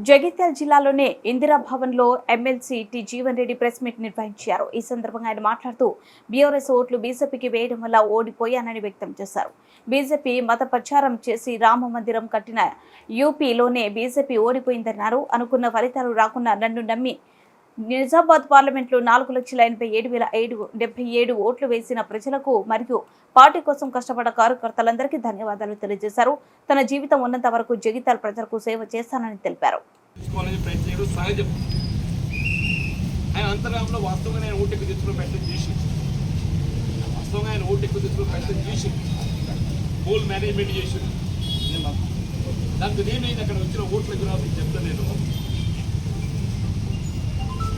జగిత్యాల జిల్లాలోనే ఇందిరా భవన్లో MLC T Jeevan Reddy press meet నిర్వహించారు. ఈ సందర్భంగా ఆయన మాట్లాడుతూ బీఆర్ఎస్ ఓట్లు బీజేపీకి వేయడం వల్ల ఓడిపోయానని వ్యక్తం చేశారు. బీజేపీ మత ప్రచారం చేసి రామ మందిరం కట్టిన యూపీలోనే బీజేపీ ఓడిపోయిందన్నారు. అనుకున్న ఫలితాలు రాకుండా నన్ను నమ్మి నిజామాబాద్ పార్లమెంట్లో 4,87,577 ఓట్లు వేసిన ప్రజలకు మరియు పార్టీ కోసం కష్టపడ్డ కార్యకర్తలందరికీ ధన్యవాదాలు తెలియజేశారు. తన జీవితం ఉన్నంత వరకు జగిత్యాల ప్రజలకు సేవ చేస్తానని తెలిపారు.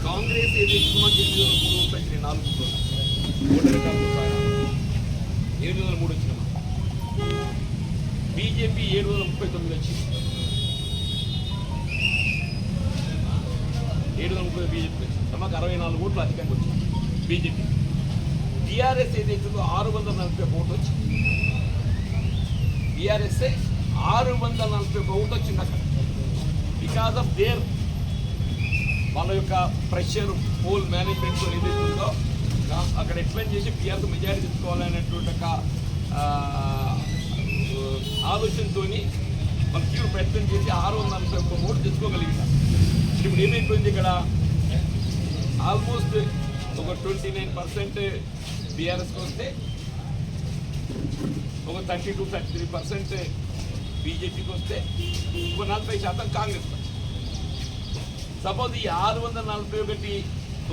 కాంగ్రెస్ ఏదైతే 703 వచ్చిన బీజేపీ 739 వచ్చింది. 730 బీజేపీ వచ్చింది. మాకు 64 ఓట్లు అధికంగా వచ్చింది బీజేపీ. టీఆర్ఎస్ ఏదైతుందో 640 ఓట్లు వచ్చింది. టీఆర్ఎస్ 640 ఓట్లు వచ్చింది అక్కడ. బికాస్ ఆఫ్ దేర్ వాళ్ళ యొక్క ప్రెషర్ పోల్ మేనేజ్మెంట్ ఏదైతే ఉందో అక్కడ ఎక్స్ప్లెయిన్ చేసి పిఆర్కు మెజారిటీ తెచ్చుకోవాలనేటువంటి ఒక ఆలోచనతో వాళ్ళు తీవ్ర ప్రయత్నం చేసి 641 ఓట్లు తెచ్చుకోగలిగినారు. ఇప్పుడు ఏమైపోయింది, ఇక్కడ ఆల్మోస్ట్ ఒక 29% బీఆర్ఎస్కి వస్తే ఒక 32-33% బీజేపీకి వస్తే ఒక 40% కాంగ్రెస్. సపోజ్ ఈ 641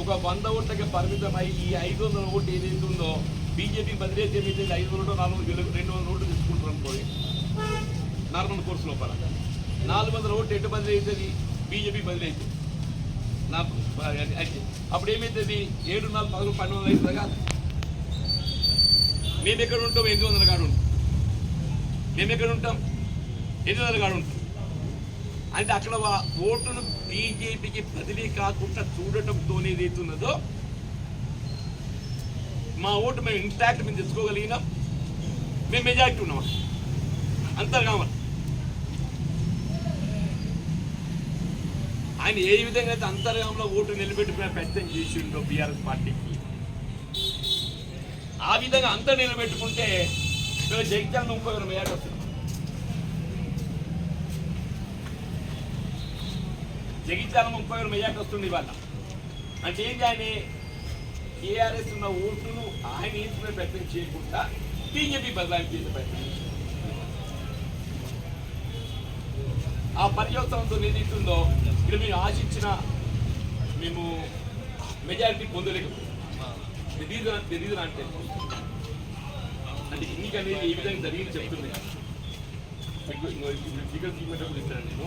ఒక 100 ఓట్లకి పరిమితమై ఈ 500 ఓట్లు ఏదైతే ఉందో బీజేపీ బదిలీ అయితే ఏమైతే 500 400 200 ఓట్లు తీసుకుంటారు అనుకోండి నార్మల్ కోర్సు లోపల 400 ఓట్లు ఎటు బదిలీ అవుతుంది, బీజేపీ బదిలీ అవుతుంది. అయితే అప్పుడు ఏమవుతుంది, 7 4 10 12 అవుతుంది కాదు. మేము ఎక్కడ ఉంటాం, 800 కాడు ఉంటాం. మేము ఎక్కడ ఉంటాం, 800 కాడు ఉంటాం. అంటే అక్కడ ఓటును బీజేపీకి బదిలీ కాకుండా చూడటంతో ఏదైతున్నదో మా ఓటు మేము ఇంటాక్ట్ మేము తెచ్చుకోగలిగినాం, మేము మెజారిటీ ఉన్నాం. అంతర్గామని ఆయన ఏ విధంగా అయితే అంతర్గామంలో ఓటు నిలబెట్టుకునే ప్రయత్నం చేసిండో బీఆర్ఎస్ పార్టీకి, ఆ విధంగా అంతర్ నిలబెట్టుకుంటే మేము జగిత్యాల 30,000 మెజారిటీ వస్తున్నాం. జగిత్యాల 30,000 మెజార్టీ వస్తుంది ఇవాళ. అంటే ఏంటి, ఆయన టీఆర్ఎస్ ఉన్న ఓటును ఆయన తీసుకునే ప్రయత్నం చేయకుండా బీజేపీ బదలాయింపు చేసే ప్రయత్నం. ఆ పర్యవసనంతో ఏదైతుందో ఇక్కడ మేము ఆశించిన మేము మెజారిటీ పొందలేకపోయింది. అంటే ఎన్నిక అనేది ఏ విధంగా జరిగింది చెప్తుంది. ఫిగర్ తీయమన్నప్పుడు ఇస్తాను నేను.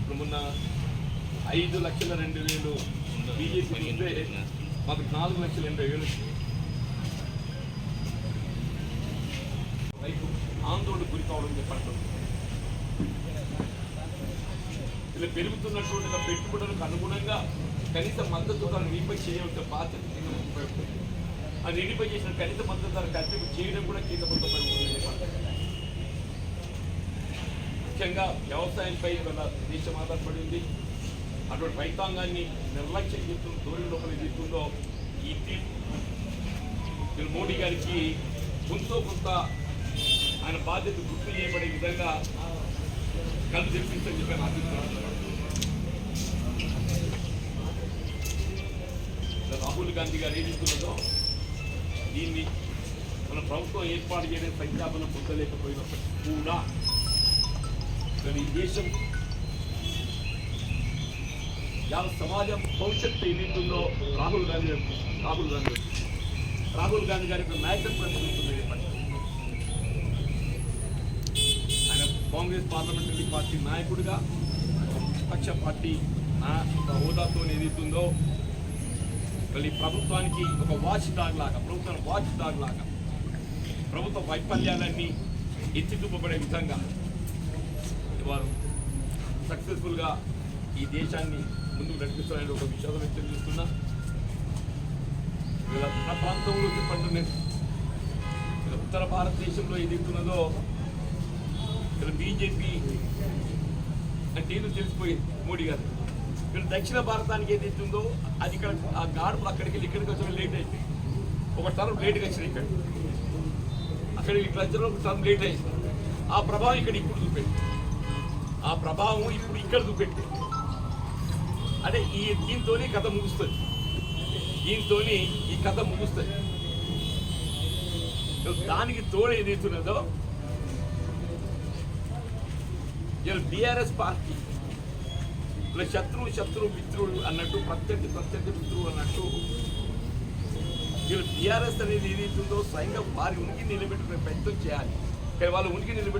ఇప్పుడు మొన్న 5,02,000 బీజేపీ ఉంటే మాకు 4,80,000 రైతు ఆందోళన గురి కావడం చెప్పండి. ఇలా పెరుగుతున్నటువంటి పెట్టుబడులకు అనుగుణంగా కనీస మద్దతు ధర నిలిపై చేయడం బాధ్యత ఉపయోగపడుతుంది. అది నిలిపై చేసిన కనీస మద్దతు ధర కల్పింపు చేయడం కూడా కేంద్ర ప్రభుత్వం ముఖ్యంగా వ్యవసాయంపై మన దేశం ఆధారపడి ఉంది. అటువంటి రైతాంగాన్ని నిర్లక్ష్యం చేస్తున్న ధోరణి లోపల ఏదైతుందో ఈ మోడీ గారికి కొంత ఆయన బాధ్యత గుర్తు చేయబడే విధంగా కళ్ళు తెప్పించని చెప్పి ఆశిస్తున్నాను. రాహుల్ గాంధీ గారు ఏదిస్తున్నదో దీన్ని మన ప్రభుత్వం ఏర్పాటు చేయడానికి సంఖ్యాబలం పొందలేకపోయినప్పటికీ కూడా ఈ దేశం యావత్ సమాజం భవిష్యత్తు ఏదైతుందో రాహుల్ గాంధీ గారి నాయకత్వం జరుగుతుంది. ఆయన కాంగ్రెస్ పార్లమెంటరీ పార్టీ నాయకుడిగా విపక్ష పార్టీ హోదాతో ఏదైతుందో మళ్ళీ ప్రభుత్వానికి ఒక వాచ్ డాగ్ లాగా ప్రభుత్వ వైఫల్యాలన్నీ ఎత్తి చూపబడే విధంగా వారు సక్సెస్ఫుల్గా ఈ దేశాన్ని ముందుకు నడిపిస్తారని ఒక విషాదం వ్యక్తం చేస్తున్నా. నా ప్రాంతంలో చెప్పండి, నేను ఉత్తర భారతదేశంలో ఏదైతున్నదో ఇక్కడ బీజేపీ అంటే ఈయన తెలిసిపోయింది మోడీ గారు. వీళ్ళు దక్షిణ భారతానికి ఏదైతే ఉందో అది ఇక్కడ ఆ గాడుపులు అక్కడికి వెళ్ళి ఇక్కడికి వచ్చి లేట్ అయిపోయింది. ఒక టర్మ్ లేట్గా వచ్చింది ఇక్కడ, అక్కడికి ఇక్కడ వచ్చిన ఒక టర్మ్ లేట్ అయింది. ఆ ప్రభావం ఇక్కడ ఇప్పుడు చూపెట్టి, ఆ ప్రభావం ఇప్పుడు ఇక్కడ చూపెట్టి అంటే దీంతో కథ ముగుస్తుంది, దీంతో ఈ కథ ముగుస్తుంది. దానికి తోడు ఏదైతున్నదో ఇలా బీఆర్ఎస్ పార్టీ ఇలా శత్రువు మిత్రుడు అన్నట్టు, ప్రత్యర్థి మిత్రుడు అన్నట్టు వీళ్ళు బీఆర్ఎస్ అనేది ఏదైతుందో స్వయంగా వారి ఉనికి నిలబెట్టుకునే ప్రయత్నం చేయాలి. కానీ వాళ్ళు ఉనికి